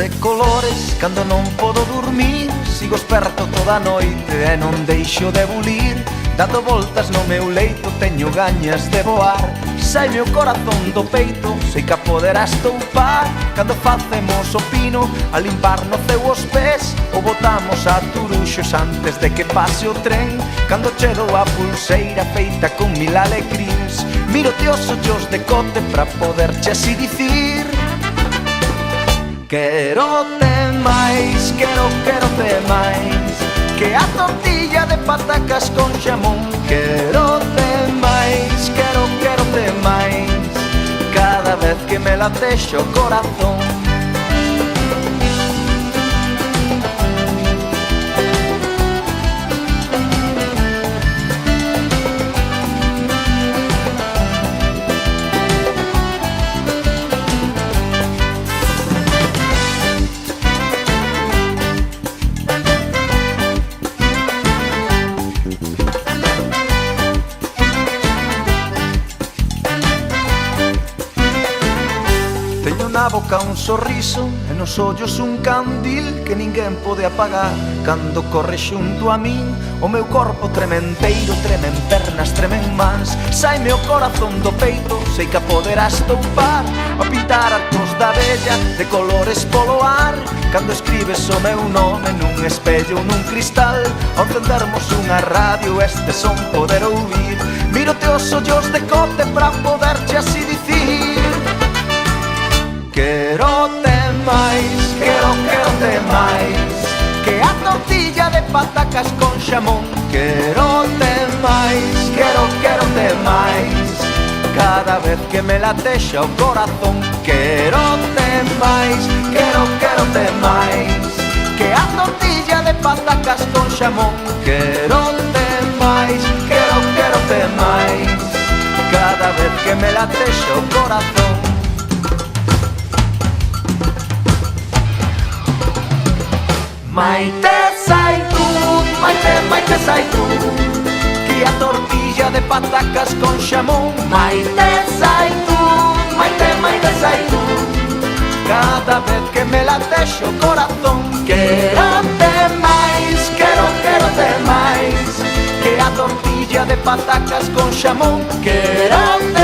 de colores. Cando non podo dormir, sigo esperto toda a noite e non deixo de bulir. Dando voltas no meu leito, teño gañas de voar. Saime o corazón do peito, sei que a poderás toupar. Cando facemos o pino, a limpar no ceu os pés, ou botamos a turuxos antes de que pase o tren. Cando che dou a pulseira feita con mil alecrins, miro-te os ollos de cote pra poderche así dicir: quero-te máis, quero-te máis que a tortilla de patacas con xamón. Quero-te máis, quero-te máis cada vez que me latexa o corazón. Na boca un sorriso e nos ollos un candil que ninguén pode apagar. Cando corre xunto a min, o meu corpo trementeiro, tremen pernas, tremen mans. Saime o corazón do peito, sei que a poderás toupar. A pintar arcos da bella de colores polo ar. Cando escribes o meu nome nun espello ou nun cristal, ao encendermos unha radio este son poder ouvir. Miro-te os ollos de cote pra poderche así dicir: quero-te máis, quero-te máis que a tortilla de patacas con xamón. Quero-te máis, quero-te máis cada vez que me latexa o corazón. Quero-te máis, quero-te máis que a tortilla de patacas con xamón. Quero-te máis, quero-te máis cada vez que me latexa o corazón. Maite Zaitun, Maite Zaitun, que a tortilla de patacas con xamón. Maite Zaitun, Maite Zaitun, cada vez que me latexa o corazón. Quero-te máis, quero-te máis que a tortilla de patacas con xamón. Quero-te